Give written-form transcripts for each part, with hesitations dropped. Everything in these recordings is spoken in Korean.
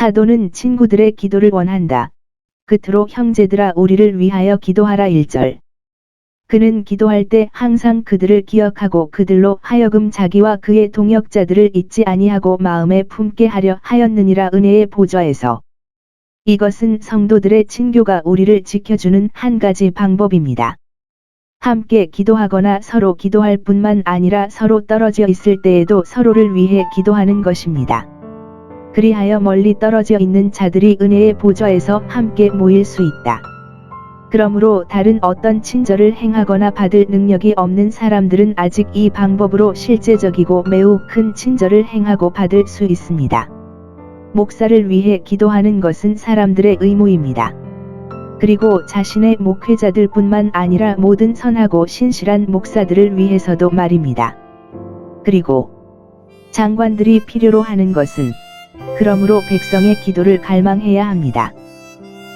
사도는 친구들의 기도를 원한다. 끝으로 형제들아 우리를 위하여 기도하라. 1절. 그는 기도할 때 항상 그들을 기억하고 그들로 하여금 자기와 그의 동역자들을 잊지 아니하고 마음에 품게 하려 하였느니라. 은혜의 보좌에서. 이것은 성도들의 친교가 우리를 지켜주는 한 가지 방법입니다. 함께 기도하거나 서로 기도할 뿐만 아니라 서로 떨어져 있을 때에도 서로를 위해 기도하는 것입니다. 그리하여 멀리 떨어져 있는 자들이 은혜의 보좌에서 함께 모일 수 있다. 그러므로 다른 어떤 친절을 행하거나 받을 능력이 없는 사람들은 아직 이 방법으로 실제적이고 매우 큰 친절을 행하고 받을 수 있습니다. 목사를 위해 기도하는 것은 사람들의 의무입니다. 그리고 자신의 목회자들 뿐만 아니라 모든 선하고 신실한 목사들을 위해서도 말입니다. 그리고 장관들이 필요로 하는 것은 그러므로 백성의 기도를 갈망해야 합니다.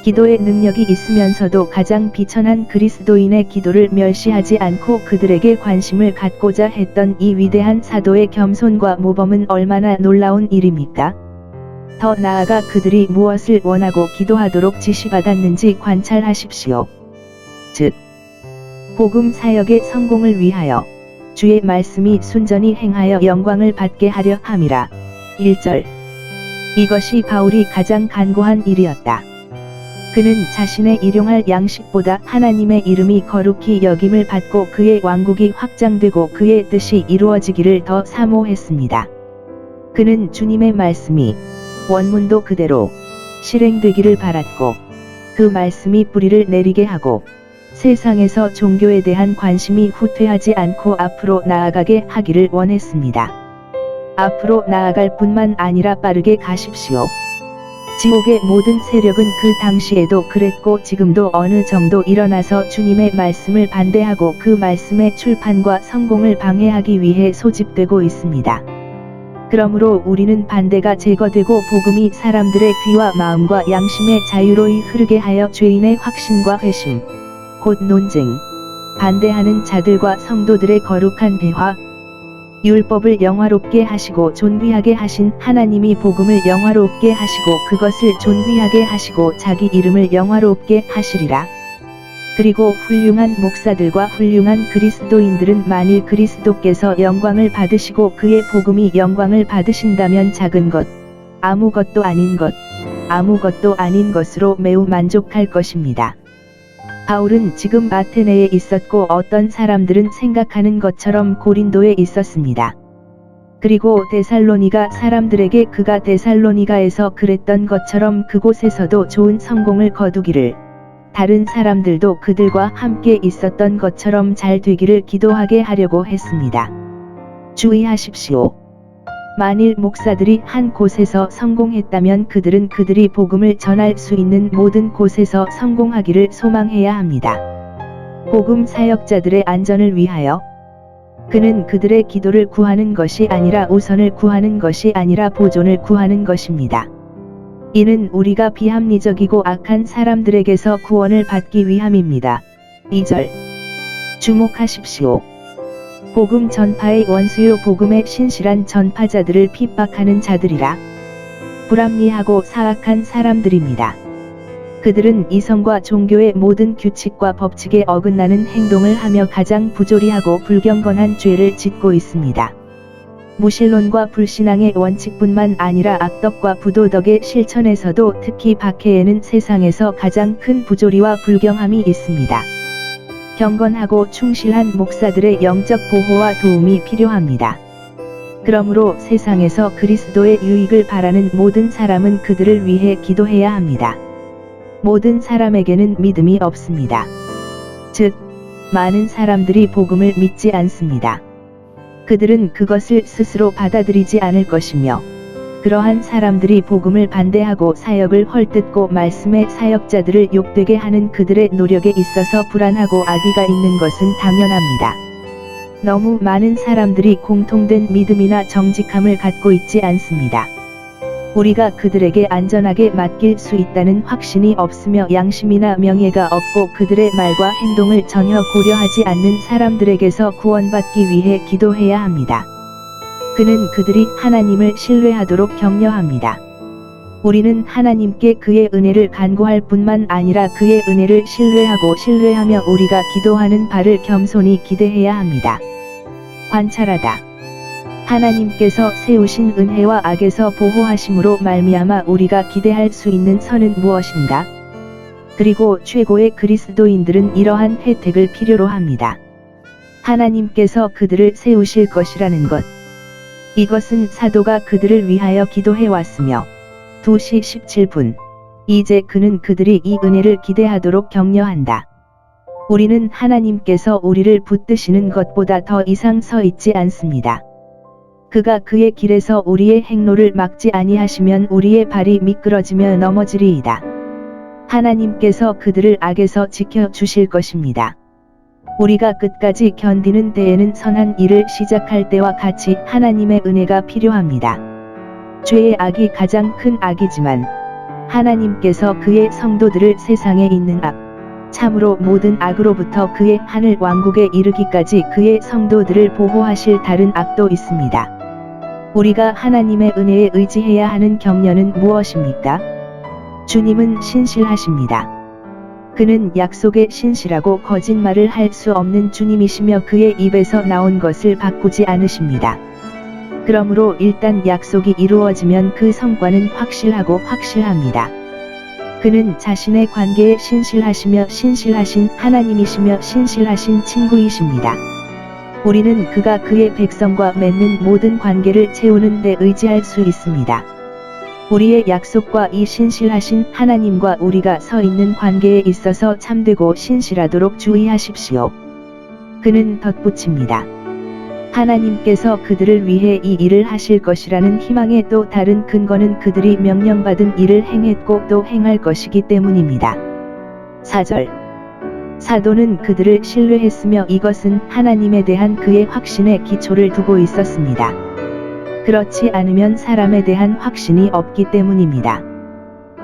기도의 능력이 있으면서도 가장 비천한 그리스도인의 기도를 멸시하지 않고 그들에게 관심을 갖고자 했던 이 위대한 사도의 겸손과 모범은 얼마나 놀라운 일입니까? 더 나아가 그들이 무엇을 원하고 기도하도록 지시받았는지 관찰하십시오. 즉, 복음 사역의 성공을 위하여 주의 말씀이 순전히 행하여 영광을 받게 하려 함이라. 1절. 이것이 바울이 가장 간구한 일이었다. 그는 자신의 일용할 양식보다 하나님의 이름이 거룩히 여김을 받고 그의 왕국이 확장되고 그의 뜻이 이루어지기를 더 사모했습니다. 그는 주님의 말씀이 원문도 그대로 실행되기를 바랐고 그 말씀이 뿌리를 내리게 하고 세상에서 종교에 대한 관심이 후퇴하지 않고 앞으로 나아가게 하기를 원했습니다. 앞으로 나아갈 뿐만 아니라 빠르게 가십시오. 지옥의 모든 세력은 그 당시에도 그랬고 지금도 어느 정도 일어나서 주님의 말씀을 반대하고 그 말씀의 출판과 성공을 방해하기 위해 소집되고 있습니다. 그러므로 우리는 반대가 제거되고 복음이 사람들의 귀와 마음과 양심의 자유로이 흐르게 하여 죄인의 확신과 회심, 곧 논쟁, 반대하는 자들과 성도들의 거룩한 대화, 율법을 영화롭게 하시고 존귀하게 하신 하나님이 복음을 영화롭게 하시고 그것을 존귀하게 하시고 자기 이름을 영화롭게 하시리라. 그리고 훌륭한 목사들과 훌륭한 그리스도인들은 만일 그리스도께서 영광을 받으시고 그의 복음이 영광을 받으신다면 작은 것, 아무것도 아닌 것, 아무것도 아닌 것으로 매우 만족할 것입니다. 바울은 지금 아테네에 있었고 어떤 사람들은 생각하는 것처럼 고린도에 있었습니다. 그리고 데살로니가 사람들에게 그가 데살로니가에서 그랬던 것처럼 그곳에서도 좋은 성공을 거두기를, 다른 사람들도 그들과 함께 있었던 것처럼 잘 되기를 기도하게 하려고 했습니다. 주의하십시오. 만일 목사들이 한 곳에서 성공했다면 그들은 그들이 복음을 전할 수 있는 모든 곳에서 성공하기를 소망해야 합니다. 복음 사역자들의 안전을 위하여 그는 그들의 기도를 구하는 것이 아니라 우선을 구하는 것이 아니라 보존을 구하는 것입니다. 이는 우리가 비합리적이고 악한 사람들에게서 구원을 받기 위함입니다. 2절. 주목하십시오. 복음 전파의 원수요 복음의 신실한 전파자들을 핍박하는 자들이라. 불합리하고 사악한 사람들입니다. 그들은 이성과 종교의 모든 규칙과 법칙에 어긋나는 행동을 하며 가장 부조리하고 불경건한 죄를 짓고 있습니다. 무신론과 불신앙의 원칙뿐만 아니라 악덕과 부도덕의 실천에서도 특히 박해에는 세상에서 가장 큰 부조리와 불경함이 있습니다. 경건하고 충실한 목사들의 영적 보호와 도움이 필요합니다. 그러므로 세상에서 그리스도의 유익을 바라는 모든 사람은 그들을 위해 기도해야 합니다. 모든 사람에게는 믿음이 없습니다. 즉, 많은 사람들이 복음을 믿지 않습니다. 그들은 그것을 스스로 받아들이지 않을 것이며, 그러한 사람들이 복음을 반대하고 사역을 헐뜯고 말씀의 사역자들을 욕되게 하는 그들의 노력에 있어서 불안하고 악의가 있는 것은 당연합니다. 너무 많은 사람들이 공통된 믿음이나 정직함을 갖고 있지 않습니다. 우리가 그들에게 안전하게 맡길 수 있다는 확신이 없으며 양심이나 명예가 없고 그들의 말과 행동을 전혀 고려하지 않는 사람들에게서 구원받기 위해 기도해야 합니다. 그는 그들이 하나님을 신뢰하도록 격려합니다. 우리는 하나님께 그의 은혜를 간구할 뿐만 아니라 그의 은혜를 신뢰하고 신뢰하며 우리가 기도하는 바를 겸손히 기대해야 합니다. 관찰하다. 하나님께서 세우신 은혜와 악에서 보호하심으로 말미암아 우리가 기대할 수 있는 선은 무엇인가? 그리고 최고의 그리스도인들은 이러한 혜택을 필요로 합니다. 하나님께서 그들을 세우실 것이라는 것. 이것은 사도가 그들을 위하여 기도해 왔으며 2시 17분. 이제 그는 그들이 이 은혜를 기대하도록 격려한다. 우리는 하나님께서 우리를 붙드시는 것보다 더 이상 서 있지 않습니다. 그가 그의 길에서 우리의 행로를 막지 아니하시면 우리의 발이 미끄러지며 넘어지리이다. 하나님께서 그들을 악에서 지켜 주실 것입니다. 우리가 끝까지 견디는 때에는 선한 일을 시작할 때와 같이 하나님의 은혜가 필요합니다. 죄의 악이 가장 큰 악이지만 하나님께서 그의 성도들을 세상에 있는 악, 참으로 모든 악으로부터 그의 하늘 왕국에 이르기까지 그의 성도들을 보호하실 다른 악도 있습니다. 우리가 하나님의 은혜에 의지해야 하는 격려는 무엇입니까? 주님은 신실하십니다. 그는 약속에 신실하고 거짓말을 할 수 없는 주님이시며 그의 입에서 나온 것을 바꾸지 않으십니다. 그러므로 일단 약속이 이루어지면 그 성과는 확실하고 확실합니다. 그는 자신의 관계에 신실하시며 신실하신 하나님이시며 신실하신 친구이십니다. 우리는 그가 그의 백성과 맺는 모든 관계를 채우는 데 의지할 수 있습니다. 우리의 약속과 이 신실하신 하나님과 우리가 서 있는 관계에 있어서 참되고 신실하도록 주의하십시오. 그는 덧붙입니다. 하나님께서 그들을 위해 이 일을 하실 것이라는 희망의 또 다른 근거는 그들이 명령받은 일을 행했고 또 행할 것이기 때문입니다. 4절. 사도는 그들을 신뢰했으며 이것은 하나님에 대한 그의 확신에 기초를 두고 있었습니다. 그렇지 않으면 사람에 대한 확신이 없기 때문입니다.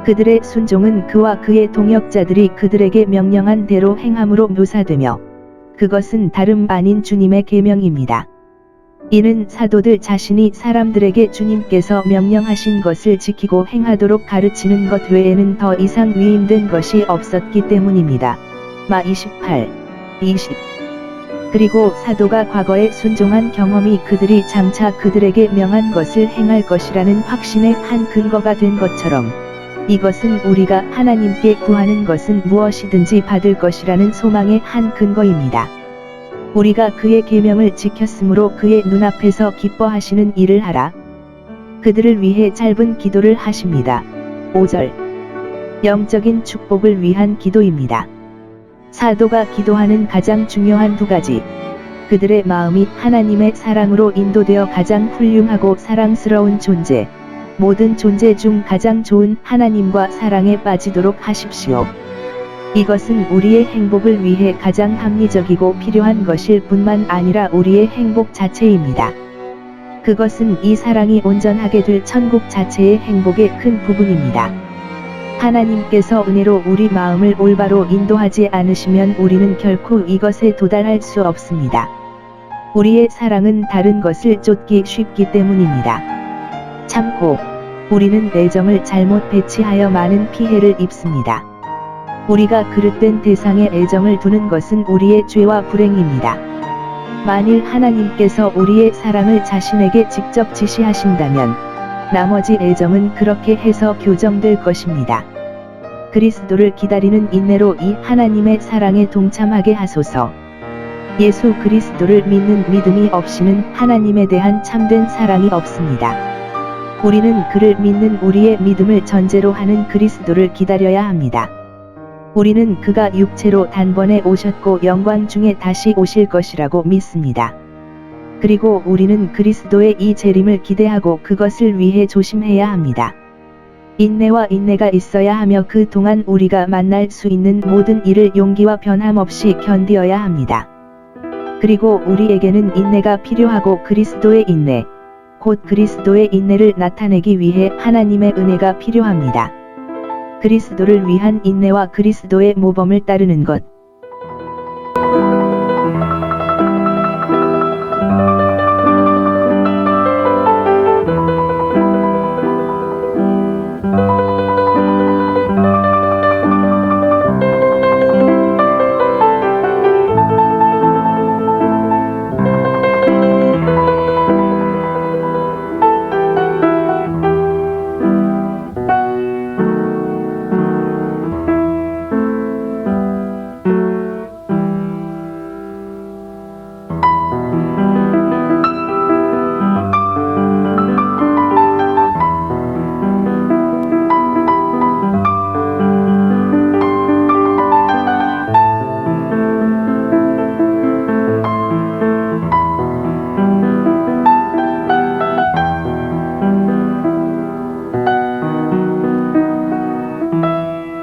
그들의 순종은 그와 그의 동역자들이 그들에게 명령한 대로 행함으로 묘사되며 그것은 다름 아닌 주님의 계명입니다. 이는 사도들 자신이 사람들에게 주님께서 명령하신 것을 지키고 행하도록 가르치는 것 외에는 더 이상 위임된 것이 없었기 때문입니다. 마 28, 20. 그리고 사도가 과거에 순종한 경험이 그들이 장차 그들에게 명한 것을 행할 것이라는 확신의 한 근거가 된 것처럼 이것은 우리가 하나님께 구하는 것은 무엇이든지 받을 것이라는 소망의 한 근거입니다. 우리가 그의 계명을 지켰으므로 그의 눈앞에서 기뻐하시는 일을 하라. 그들을 위해 짧은 기도를 하십니다. 5절. 영적인 축복을 위한 기도입니다. 사도가 기도하는 가장 중요한 두 가지. 그들의 마음이 하나님의 사랑으로 인도되어 가장 훌륭하고 사랑스러운 존재, 모든 존재 중 가장 좋은 하나님과 사랑에 빠지도록 하십시오. 이것은 우리의 행복을 위해 가장 합리적이고 필요한 것일 뿐만 아니라 우리의 행복 자체입니다. 그것은 이 사랑이 온전하게 될 천국 자체의 행복의 큰 부분입니다. 하나님께서 은혜로 우리 마음을 올바로 인도하지 않으시면 우리는 결코 이것에 도달할 수 없습니다. 우리의 사랑은 다른 것을 쫓기 쉽기 때문입니다. 참고, 우리는 애정을 잘못 배치하여 많은 피해를 입습니다. 우리가 그릇된 대상에 애정을 두는 것은 우리의 죄와 불행입니다. 만일 하나님께서 우리의 사랑을 자신에게 직접 지시하신다면 나머지 애정은 그렇게 해서 교정될 것입니다. 그리스도를 기다리는 인내로 이 하나님의 사랑에 동참하게 하소서. 예수 그리스도를 믿는 믿음이 없이는 하나님에 대한 참된 사랑이 없습니다. 우리는 그를 믿는 우리의 믿음을 전제로 하는 그리스도를 기다려야 합니다. 우리는 그가 육체로 단번에 오셨고 영광 중에 다시 오실 것이라고 믿습니다. 그리고 우리는 그리스도의 이 재림을 기대하고 그것을 위해 조심해야 합니다. 인내와 인내가 있어야 하며 그 동안 우리가 만날 수 있는 모든 일을 용기와 변함없이 견디어야 합니다. 그리고 우리에게는 인내가 필요하고 그리스도의 인내, 곧 그리스도의 인내를 나타내기 위해 하나님의 은혜가 필요합니다. 그리스도를 위한 인내와 그리스도의 모범을 따르는 것.